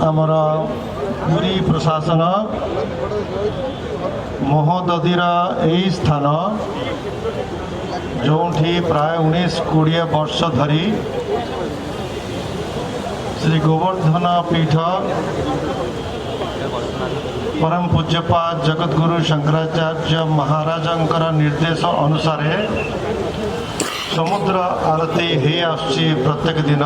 आमर पुरी प्रशासन महोदधीर यही स्थान जो प्राय 19-20 वर्ष धरी श्री गोवर्धन पीठ परम पूज्यपाद जगद्गुरु शंकराचार्य महाराजंकर निर्देश अनुसार समुद्र आरती हे आसुची प्रत्येक दिन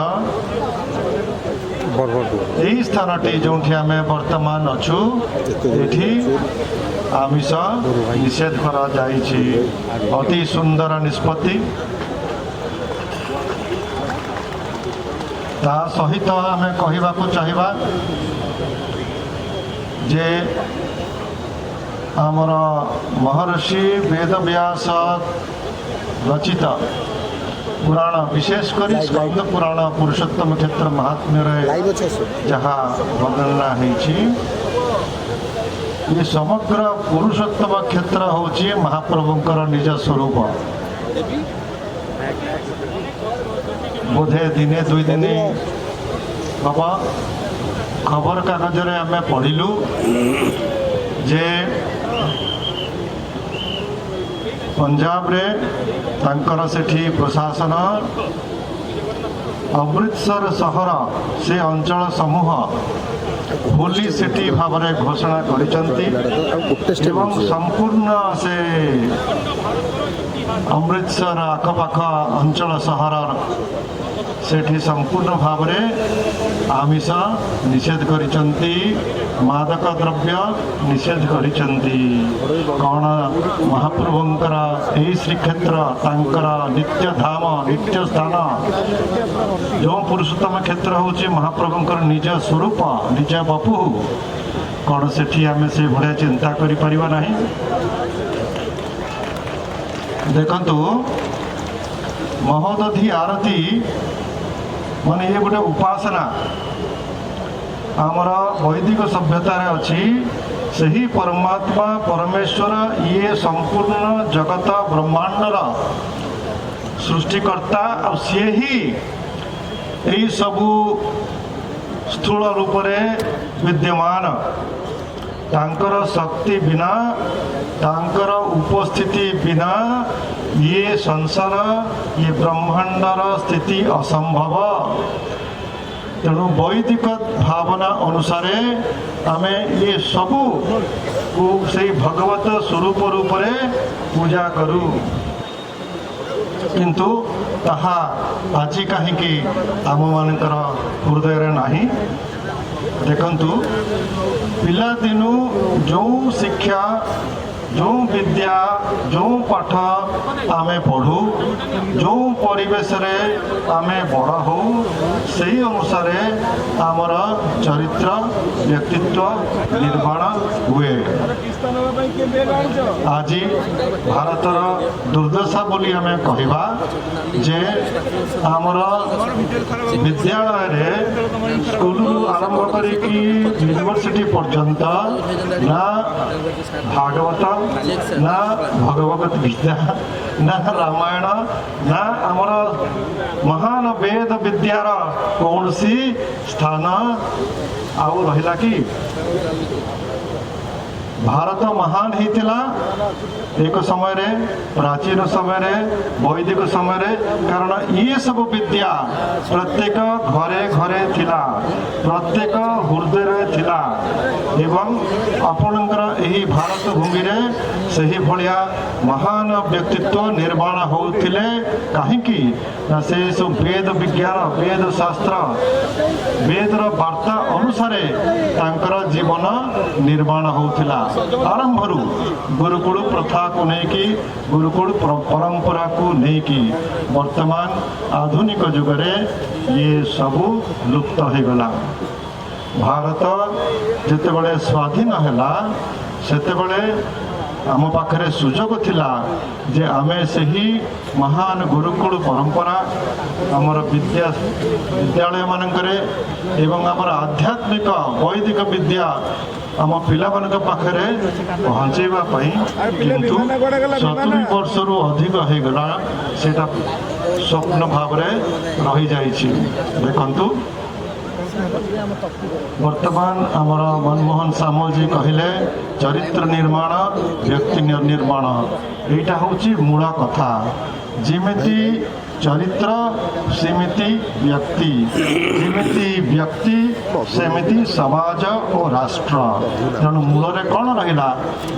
यही स्थानटी जो आम वर्तमान अच्छु ये आमिष निषेध करा जाइछि। अति सुंदर निष्पत्ति ता सहित आम कहवाक चाहिए जे आमर महर्षि वेदव्यास रचित पुराण विशेषकर स्कंद पुराण पुरुषोत्तम क्षेत्र महात्म्य जहाँ वर्णना ये समग्र पुरुषोत्तम क्षेत्र होची महाप्रभुंकर निज स्वरूप। बोधे दिने दुई दिन बाबा खबर कागज रे आम पढ़िलु जे पंजाब रे तांकर सेठी प्रशासन अमृतसर सहर से अंचल समूह होली सिटी भाव में घोषणा करिसंती एवं संपूर्ण से अमृतसर आखपाख अंचल सहर सेठी संपूर्ण भाव में आमिष निषेध करिसंती मादक द्रव्य निषेध करिसंती। कौन महाप्रभुंकर यही श्रीक्षेत्र तांकर नित्य धाम नित्य स्थान जो पुरुषोत्तम क्षेत्र होची महाप्रभुंकर निज स्वरूप निज बपु कौन सेठी आम से भाया चिंता करि परिबा नहीं। देखंतु महोदधि आरती माने ये गोटे उपासना आमर वैदिक सभ्यतार अच्छी सही परमात्मा परमेश्वर ये संपूर्ण जगत ब्रह्मांडर सृष्टिकर्ता और सी ही यही सबू स्थूल रूप विद्यमान तांकर शक्ति बिना तांकर उपस्थिति बिना ये संसार ये ब्रह्मांडर स्थिति असंभव। तेणु वैदिक भावना अनुसार आमे ये सबू को से भगवत स्वरूप रूप पूजा करू किंतु ताहा आज कहीं आम मानकर हृदय नहीं। देखंतु पिला दिनु जो शिक्षा जो विद्या जो पाठ आमे पढ़ू जो परिवेश रे आमे बड़ हो सही अनुसार आमर चरित्र व्यक्तित्व निर्माण हुए। आज भारतर दुर्दशा बोली आमे कहवा जे आमर विद्यालय रे स्कूल आरंभ करिकी यूनिवर्सिटी पर्यंत ना भागवत ना भगवत गीता ना रामायण ना आमर महान वेद विद्यार कौन सी स्थान आउ रहिला कि भारत महान होता एक समय रे प्राचीन समय रे वैदिक समय रे कारण ये सब विद्या प्रत्येक घरे घरे थिला प्रत्येक हृदय रे थिला एवं आपणकर यही भारत भूमि रे सही भलिया महान व्यक्तित्व निर्माण होउथिले काहेकि ना से सब वेद विज्ञान वेद शास्त्र वेदर वार्ता अनुसार तांकर जीवन निर्माण होउथिला। आरंभरू गुरुकुल प्रथा को लेकिन गुरुकुल परंपरा को लेकिन वर्तमान आधुनिक जुग रे ये सबू लुप्त हो गला। भारत जितेबाला स्वाधीन हैला सेतेबाला आम पाखरे सुजोग थिला जे आमे सही महान गुरुकुल परंपरा आमर विद्यालय मानकरे एवं आमर आध्यात्मिक वैदिक विद्या आम पिला पाखरे पहुँचेवा किंतु 70 वर्ष रु अधिक हो गला सेटा स्वप्न भाव रही जाइछि। देखंतु वर्तमान आमर मनमोहन सामलजी कहले चरित्र निर्माण व्यक्ति निर्माण यहाँ हूँ मूल कथा जिमिति चरित्र सेमिति व्यक्ति जिमिति व्यक्ति सेमिति समाज और राष्ट्र तेणु मूल कौन रहा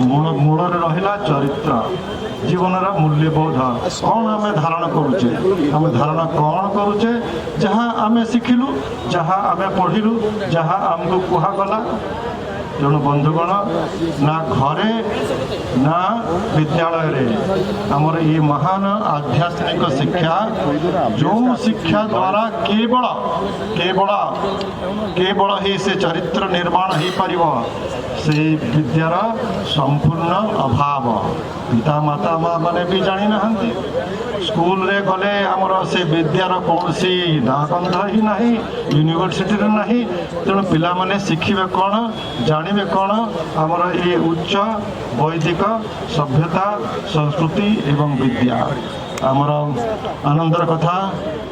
मूल रहा चरित्र जीवन मूल्यबोध कौन आम धारण करुचे आम धारण कौन करुचे जहाँ आम शिखिलु जहाँ आम पढ़िलु जहाँ आमको कहगला तेणु बंधुगण ना घरे ना विद्यालय आमर ये महान आध्यात्मिक शिक्षा जो शिक्षा द्वारा केवल केवल केवल ही से चरित्र निर्माण हो पार से विद्यार संपूर्ण अभाव पिता माता माँ मैंने भी जानी ना स्कूल रे गले आमर से विद्यार कौन सी नागंध ही ना यूनिवर्सिटी ना तेणु पिला माने शिखिबे कौन जानवे कौन आमर ये उच्च वैदिक सभ्यता संस्कृति एवं विद्या आमर आनंदर कथा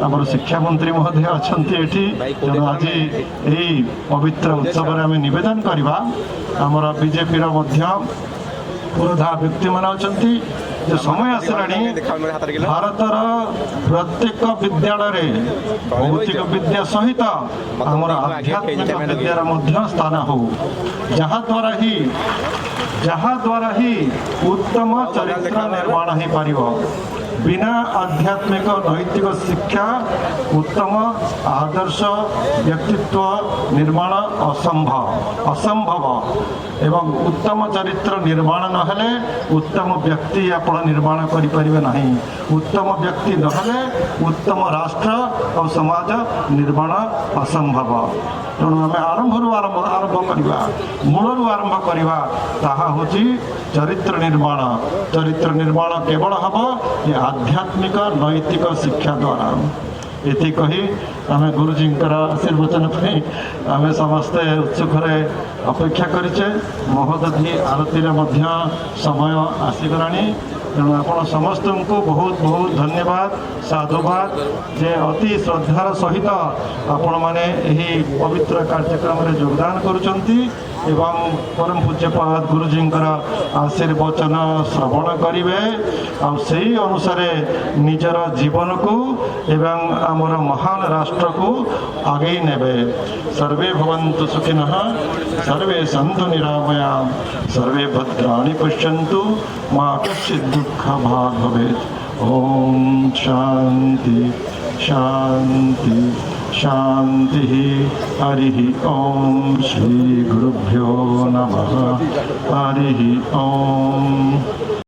आमर शिक्षा मंत्री महोदय अच्छा तेणु आज यही पवित्र उत्सव आम नवेदन करवा आमर बीजेपी पुरोधा व्यक्ति मान अच्छा जो समय आसला भारतर प्रत्येक विद्यालय भौतिक विद्या सहित आमर आध्यात्मिक विद्यार स्थान हो जहाँ द्वारा ही उत्तम चरित्र निर्माण हो पार बिना आध्यात्मिक नैतिक शिक्षा उत्तम आदर्श व्यक्तित्व निर्माण असंभव एवं उत्तम चरित्र निर्माण नहेले उत्तम व्यक्ति आपण निर्माण करें ना उत्तम व्यक्ति नहेले उत्तम राष्ट्र और समाज निर्माण असंभव तेणु आम आरंभ करवा मूलरू आरंभ करवा ताहा हूँ चरित्र निर्माण केवल हम ये आध्यात्मिक नैतिक शिक्षा द्वारा ये कही आम गुरुजी आशीर्वचन आम समस्ते उत्सुक अपेक्षा करें महोदधि आरती समय आसीगला तेणु आप समस्त को बहुत बहुत धन्यवाद साधुवाद जे अति श्रद्धार सहित आपण मैंने यही पवित्र कार्यक्रम में योगदान करुँच एवं परम पूज्यपाद गुरुजी आशीर्वचन श्रवण करेंगे से अनुसार निजर जीवन को एवं आमर महान राष्ट्र को आगे नेबे सर्वे भवन्तु सुखिनः सर्वे सन्तु निरामया सर्वे भद्राणि पश्यन्तु मा कश्चित् दुःखभाग् भवेत् ओम शांति शांति शांति हरि ओम श्री गुरुभ्यो नमः हरि ओम।